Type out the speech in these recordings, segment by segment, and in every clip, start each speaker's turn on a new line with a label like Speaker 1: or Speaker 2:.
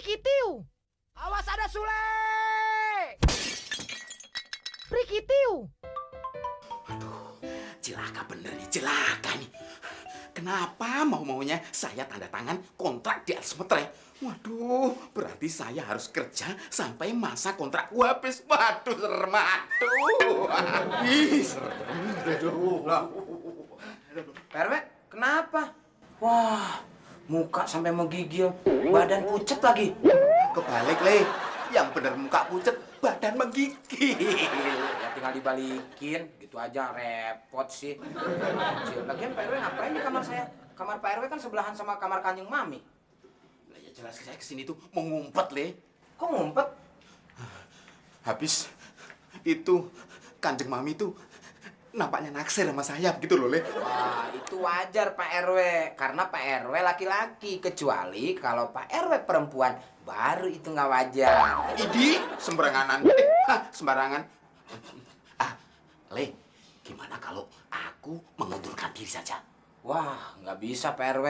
Speaker 1: Prikitiu.
Speaker 2: Awas ada Sule!
Speaker 1: Prikitiu.
Speaker 3: Celaka bener nih, celaka nih. Kenapa mau-maunya saya tanda tangan kontrak di atas metre? Waduh, berarti saya harus kerja sampai masa kontrakku habis. Waduh, serem, aduh. Ih, serem.
Speaker 2: Pak RW, kenapa? Wah, muka sampai menggigil, badan pucet lagi.
Speaker 3: Kebalik, Le. Yang bener muka pucet, badan menggigil.
Speaker 2: Ya tinggal dibalikin, gitu aja repot sih. Lagian Pak RW ngapain di kamar saya? Kamar Pak RW kan sebelahan sama kamar Kanjeng Mami.
Speaker 3: Lah ya jelas saya kesini tuh mau ngumpet, Le.
Speaker 2: Kok ngumpet?
Speaker 3: Habis itu Kanjeng Mami tuh nampaknya naksir sama saya gitu loh, Le.
Speaker 2: Wah, itu wajar Pak RW. Karena Pak RW laki-laki. Kecuali kalau Pak RW perempuan, baru itu nggak wajar.
Speaker 3: Idi, sembarangan. Sembarangan. Le, gimana kalau aku mengundurkan diri saja?
Speaker 2: Wah, nggak bisa Pak RW.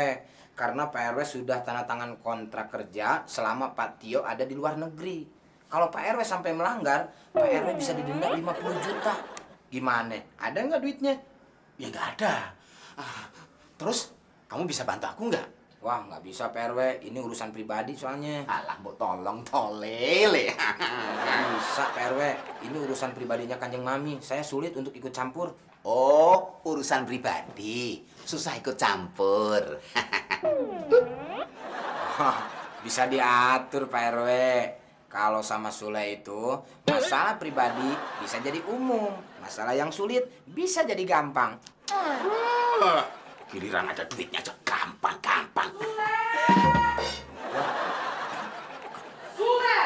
Speaker 2: Karena Pak RW sudah tanda tangan kontrak kerja selama Pak Tio ada di luar negeri. Kalau Pak RW sampai melanggar, Pak RW bisa didenda 50 juta. Gimana? Ada nggak duitnya?
Speaker 3: Ya nggak ada. Terus, kamu bisa bantu aku nggak?
Speaker 2: Wah, nggak bisa Pak RW. Ini urusan pribadi soalnya.
Speaker 3: Alah, mau tolong tolele.
Speaker 2: Nggak bisa Pak RW. Ini urusan pribadinya Kanjeng Mami. Saya sulit untuk ikut campur.
Speaker 3: Oh, urusan pribadi. Susah ikut campur.
Speaker 2: Bisa diatur Pak RW. Kalau sama Sule itu, masalah pribadi bisa jadi umum. Masalah yang sulit bisa jadi gampang.
Speaker 3: Giliran ada duitnya aja gampang-gampang.
Speaker 4: Sule!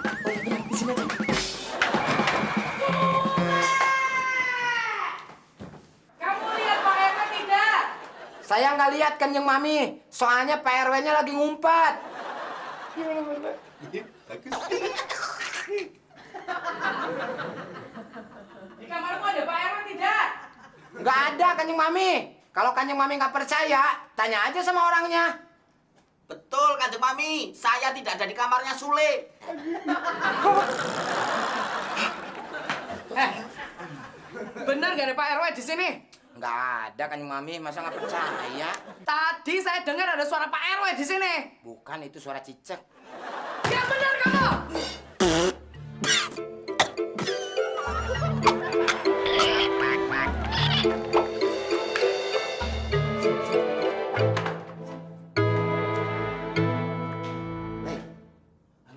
Speaker 2: Oh iya benar, di sini aja.
Speaker 4: Kamu lihat Pak RW tidak?
Speaker 2: Saya nggak lihat Kanjeng Mami. Soalnya Pak RW-nya lagi ngumpet.
Speaker 3: Bagus.
Speaker 4: Di kamarmu ada Pak RW tidak?
Speaker 2: Nggak ada Kanjeng Mami. Kalau Kanjeng Mami nggak percaya, tanya aja sama orangnya.
Speaker 3: Betul, Kanjeng Mami. Saya tidak ada di kamarnya Sule.
Speaker 4: Benar nggak ada Pak RW di sini?
Speaker 2: Nggak ada Kanjeng Mami, masa nggak percaya?
Speaker 4: Tadi saya dengar ada suara Pak RW di sini.
Speaker 2: Bukan, itu suara cicak.
Speaker 4: Yang benar kamu!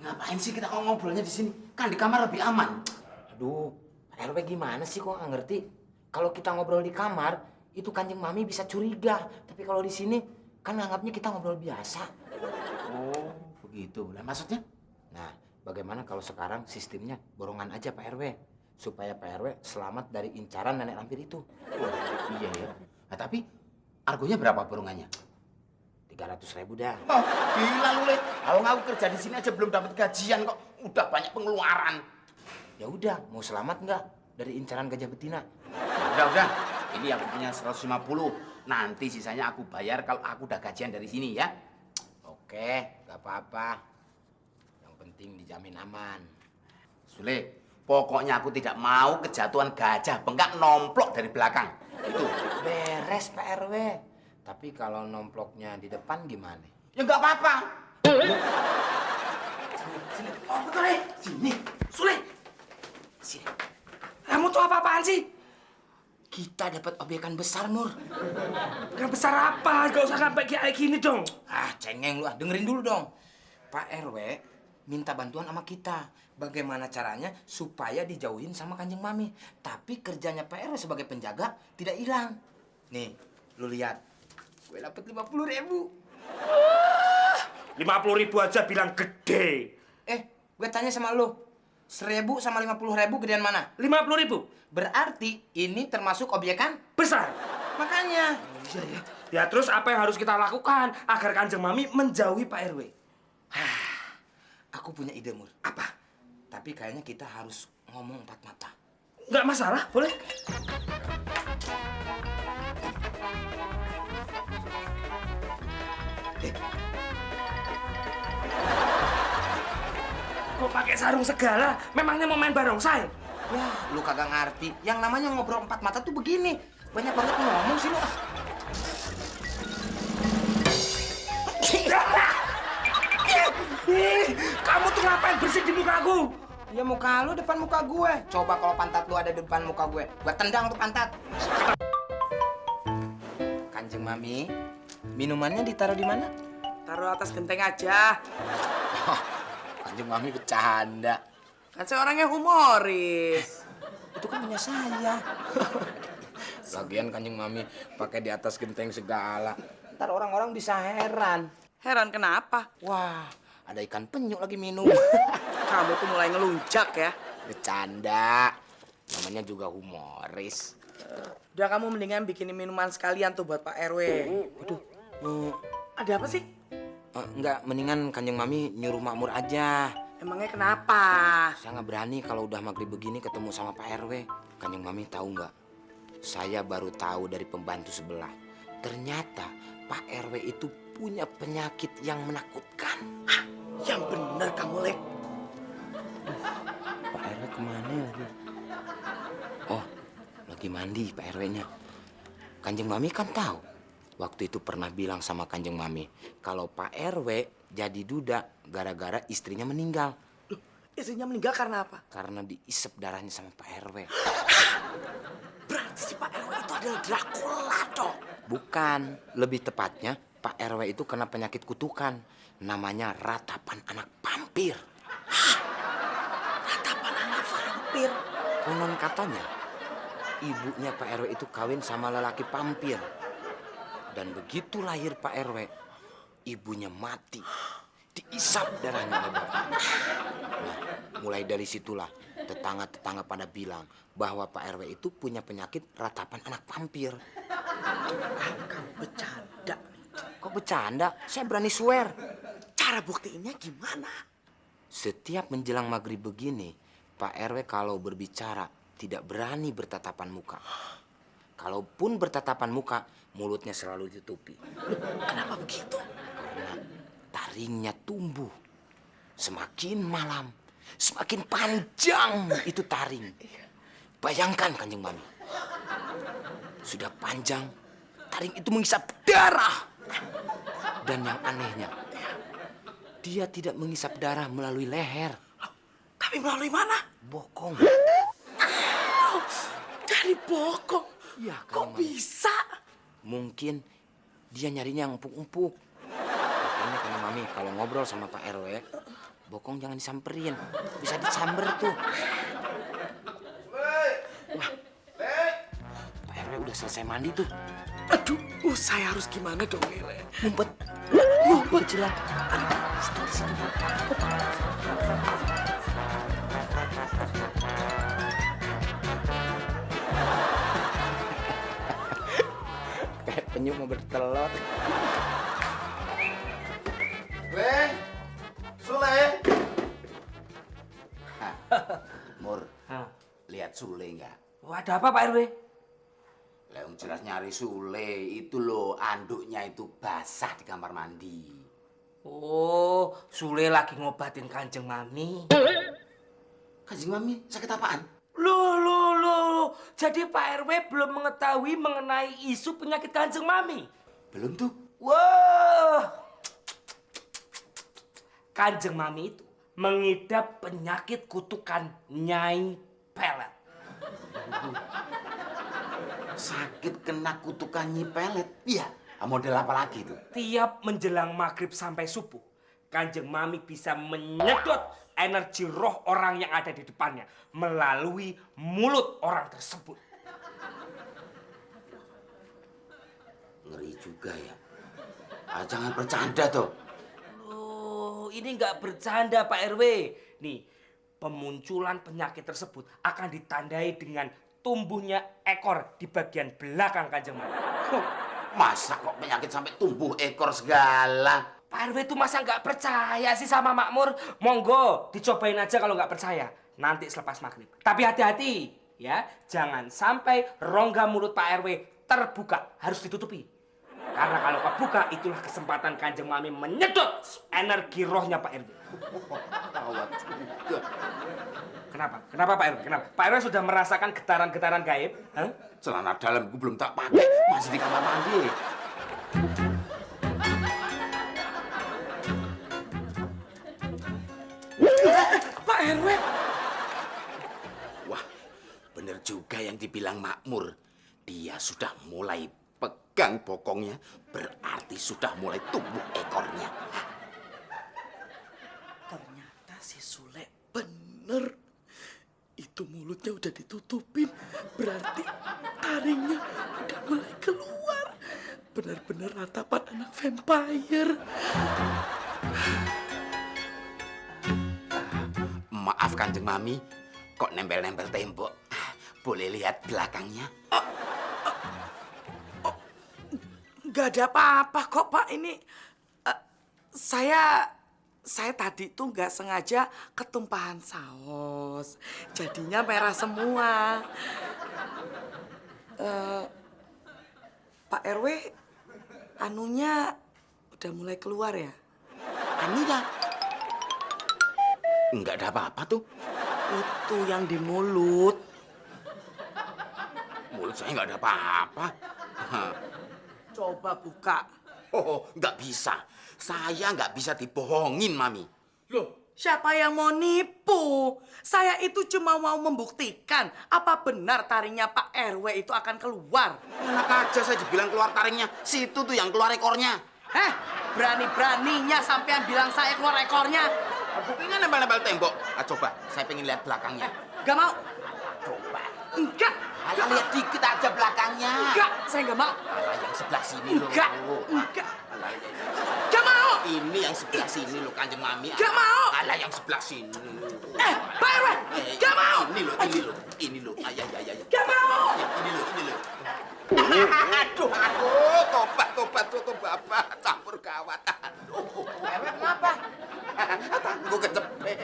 Speaker 3: Ngapain sih kita ngobrolnya di sini? Kan di kamar lebih aman.
Speaker 2: Aduh, Pak RW gimana sih kok nggak ngerti? Kalau kita ngobrol di kamar, itu Kanjeng Mami bisa curiga. Tapi kalau di sini, kan anggapnya kita ngobrol biasa.
Speaker 3: Oh, begitu. Lah maksudnya?
Speaker 2: Nah, bagaimana kalau sekarang sistemnya borongan aja Pak RW? Supaya Pak RW selamat dari incaran nenek lampir itu.
Speaker 3: Iya ya. Nah, tapi argonya berapa borongannya?
Speaker 2: 300.000 dah.
Speaker 3: Oh, gila lu, Le. Awang aku kerja di sini aja belum dapat gajian kok. Udah banyak pengeluaran.
Speaker 2: Ya udah, mau selamat nggak dari incaran gajah betina?
Speaker 3: Udah. Ini aku punya 150. Nanti sisanya aku bayar kalau aku udah gajian dari sini ya.
Speaker 2: Oke, nggak apa-apa. Yang penting dijamin aman.
Speaker 3: Sule, pokoknya aku tidak mau kejatuhan gajah bengkak nomplok dari belakang. Itu.
Speaker 2: Beres Pak RW. Tapi kalau nomploknya di depan gimana?
Speaker 3: Ya nggak apa-apa. Sini. Oh, betul, Le. Sini.
Speaker 2: Sule! Sini. Kamu tuh apa-apaan sih? Kita dapat obyekan besar, Mur.
Speaker 5: Yang besar apa? Gak usah sampai kayak gini dong.
Speaker 2: Ah, cengeng lu. Dengerin dulu dong. Pak RW minta bantuan sama kita. Bagaimana caranya supaya dijauhin sama Kanjeng Mami. Tapi kerjanya Pak RW sebagai penjaga tidak hilang. Nih, lu lihat. Gue dapet 50.000.
Speaker 5: 50.000 aja bilang gede.
Speaker 2: Gue tanya sama lu. 1.000 sama 50.000 gedean mana?
Speaker 5: 50.000?
Speaker 2: Berarti ini termasuk obyekan
Speaker 5: Besar.
Speaker 2: makanya.
Speaker 5: Iya ya. Ya terus apa yang harus kita lakukan agar Kanjeng Mami menjauhi Pak RW?
Speaker 2: Aku punya ide, Mur.
Speaker 5: Apa?
Speaker 2: Tapi kayaknya kita harus ngomong empat mata.
Speaker 5: Nggak masalah, boleh? pakai sarung segala. Memangnya mau main barongsai?
Speaker 2: Ya, lu kagak ngerti. Yang namanya ngobrol empat mata tuh begini. Banyak banget ngomong sih lu.
Speaker 5: Kamu tuh ngapain bersih di mukaku?
Speaker 2: Ya muka lu depan muka gue. Coba kalau pantat lu ada di depan muka gue tendang tuh pantat. Kanjeng Mami, minumannya ditaruh di mana?
Speaker 4: Taruh atas genteng aja.
Speaker 2: Kanjeng Mami bercanda.
Speaker 4: Kan saya orangnya humoris.
Speaker 2: Itu kan punya saya. Lagian Kanjeng Mami pakai di atas genteng segala. Ntar orang-orang bisa heran.
Speaker 4: Heran kenapa?
Speaker 2: Wah, ada ikan penyu lagi minum.
Speaker 4: Kamu tuh mulai ngelunjak ya.
Speaker 2: Bercanda. Namanya juga humoris.
Speaker 4: Udah kamu mendingan bikinin minuman sekalian tuh buat Pak RW.
Speaker 2: Aduh,
Speaker 4: Ada apa sih?
Speaker 2: enggak, mendingan Kanjeng Mami nyuruh Makmur aja.
Speaker 4: Emangnya kenapa?
Speaker 2: Saya nggak berani kalau udah maghrib begini ketemu sama Pak RW. Kanjeng Mami tahu nggak? Saya baru tahu dari pembantu sebelah. Ternyata Pak RW itu punya penyakit yang menakutkan.
Speaker 4: Yang bener kamu, Lek.
Speaker 2: Pak RW kemana lagi? Oh, lagi mandi Pak RW-nya. Kanjeng Mami kan tahu. Waktu itu pernah bilang sama Kanjeng Mami kalau Pak RW jadi duda gara-gara istrinya meninggal.
Speaker 4: Loh, istrinya meninggal karena apa?
Speaker 2: Karena diisep darahnya sama Pak RW.
Speaker 4: Berarti si Pak RW itu adalah Dracula dong.
Speaker 2: Bukan, lebih tepatnya Pak RW itu kena penyakit kutukan. Namanya ratapan anak vampir.
Speaker 4: Ratapan anak vampir.
Speaker 2: Konon katanya, ibunya Pak RW itu kawin sama lelaki vampir. Dan begitu lahir Pak RW, ibunya mati. Diisap darahnya oleh bapak. Nah, mulai dari situlah tetangga-tetangga pada bilang bahwa Pak RW itu punya penyakit ratapan anak vampir.
Speaker 4: Kamu bercanda.
Speaker 2: Kok bercanda? Saya berani swear.
Speaker 4: Cara buktiinnya gimana?
Speaker 2: Setiap menjelang maghrib begini, Pak RW kalau berbicara tidak berani bertatapan muka. Kalaupun bertatapan muka, mulutnya selalu ditutupi.
Speaker 4: Kenapa begitu?
Speaker 2: Karena taringnya tumbuh. Semakin malam, semakin panjang itu taring. Bayangkan Kanjeng Mami. Sudah panjang, taring itu menghisap darah. Dan yang anehnya, dia tidak menghisap darah melalui leher.
Speaker 4: Tapi melalui mana?
Speaker 2: Bokong.
Speaker 4: Dari bokong.
Speaker 2: Iya,
Speaker 4: Kok bisa?
Speaker 2: Mungkin dia nyarinya yang empuk-empuk. Makanya Kanjeng Mami kalau ngobrol sama Pak RW, bokong jangan disamperin. Bisa disamber tuh. Wah, Pak RW udah selesai mandi tuh.
Speaker 4: Aduh, saya harus gimana dong, Lele?
Speaker 2: Ngumpet. Kecilan. Kayak penyu mau bertelur.
Speaker 3: Le, Sule. Hah, Mur,
Speaker 5: Hah.
Speaker 3: lihat Sule nggak?
Speaker 5: Wah, ada apa Pak RW?
Speaker 3: Leung jelas nyari Sule, itu loh anduknya itu basah di kamar mandi.
Speaker 5: Oh, Sule lagi ngobatin Kanjeng Mami.
Speaker 3: Kanjeng Mami sakit apaan?
Speaker 5: Loh. Jadi Pak RW belum mengetahui mengenai isu penyakit Kanjeng Mami?
Speaker 3: Belum tuh.
Speaker 5: Wah. Kanjeng Mami itu mengidap penyakit kutukan Nyai Pelet.
Speaker 3: Sakit kena kutukan Nyi Pelet. Iya. Model apa lagi tuh?
Speaker 5: Tiap menjelang maghrib sampai subuh, Kanjeng Mami bisa menyedot energi roh orang yang ada di depannya melalui mulut orang tersebut.
Speaker 3: Ngeri juga ya. Jangan bercanda tuh.
Speaker 5: Loh, ini nggak bercanda Pak RW. Nih, pemunculan penyakit tersebut akan ditandai dengan tumbuhnya ekor di bagian belakang Kanjeng Mami.
Speaker 3: Masa kok penyakit sampai tumbuh ekor segala?
Speaker 5: Pak RW itu masa nggak percaya sih sama Makmur? Monggo, dicobain aja kalau nggak percaya. Nanti selepas maghrib. Tapi hati-hati ya, jangan sampai rongga mulut Pak RW terbuka, harus ditutupi. Karena kalau terbuka, itulah kesempatan Kanjeng Mami menyedot energi rohnya Pak RW.
Speaker 3: Gawat juga.
Speaker 5: Kenapa? Kenapa Pak RW? Kenapa? Pak RW sudah merasakan getaran-getaran gaib? Hah?
Speaker 3: Celana dalamku belum tak pakai, masih di kamar mandi.
Speaker 4: Pak RW.
Speaker 3: Wah, bener juga yang dibilang Makmur. Dia sudah mulai pegang bokongnya, berarti sudah mulai tumbuh ekornya.
Speaker 4: Ternyata si Sule bener. Itu mulutnya udah ditutupin. Berarti taringnya udah mulai keluar. Bener-bener ratapan anak vampire.
Speaker 3: Maaf Kanjeng Mami, kok nempel-nempel tembok. Boleh lihat belakangnya?
Speaker 4: Gak ada apa-apa kok Pak. Ini saya tadi tuh nggak sengaja ketumpahan saus. Jadinya merah semua. Pak RW, anunya udah mulai keluar ya?
Speaker 3: Anunya? Enggak ada apa-apa tuh.
Speaker 4: Itu yang di mulut.
Speaker 3: Mulut saya nggak ada apa-apa.
Speaker 4: Coba buka.
Speaker 3: Oh, nggak bisa. Saya nggak bisa dibohongin, Mami.
Speaker 4: Loh, siapa yang mau nipu? Saya itu cuma mau membuktikan apa benar taringnya Pak RW itu akan keluar.
Speaker 3: Enak aja saya dibilang keluar taringnya. Situ tuh yang keluar ekornya.
Speaker 4: Berani-beraninya sampean bilang saya keluar ekornya.
Speaker 3: Buktinya nempel-nempel tembok. Coba, saya pengen lihat belakangnya.
Speaker 4: Gak mau.
Speaker 3: Coba.
Speaker 4: Enggak.
Speaker 3: Ayo lihat dikit aja belakangnya.
Speaker 4: Enggak, saya nggak mau.
Speaker 3: Alah, yang sebelah sini loh.
Speaker 4: Enggak, enggak. Gak mau.
Speaker 3: Ini yang sebelah sini loh, Kanjeng Mami.
Speaker 4: Gak mau.
Speaker 3: Alah, yang sebelah sini.
Speaker 4: Pak RW, gak mau.
Speaker 3: Ini loh. Ayah.
Speaker 4: Gak mau.
Speaker 3: Ini loh. Tobat, Bapak. Campur gawat. Aduh.
Speaker 2: RW kenapa?
Speaker 3: Tanganku kecepet.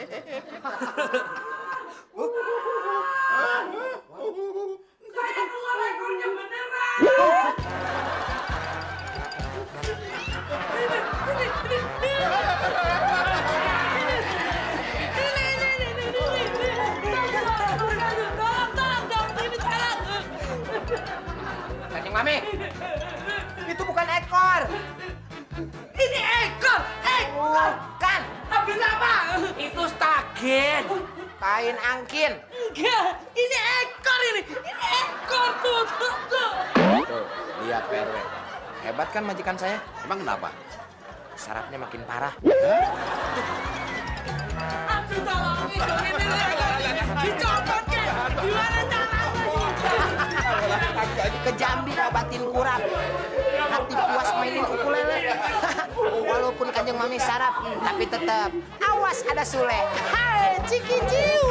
Speaker 4: Saya keluar ekornya beneran.
Speaker 2: Kanjeng Mami, itu bukan ekor.
Speaker 4: Ini ekor.
Speaker 2: Bukan.
Speaker 4: Habis apa?
Speaker 2: Itu stagen. Kain angkin.
Speaker 4: Enggak, ini ekor ini. Ini ekor tuh.
Speaker 2: Tuh, lihat Pak RW. Hebat kan majikan saya?
Speaker 3: Emang kenapa?
Speaker 2: Sarapnya makin parah.
Speaker 4: Aduh, tolongin dong ini ekornya. Dicopot kan? Gimana caranya?
Speaker 1: Ke Jambi obatin kurap. Hati puas mainin ukulele. Walaupun Kanjeng Mami sarap, tapi tetap awas ada Sule. Hai, ciki ciu.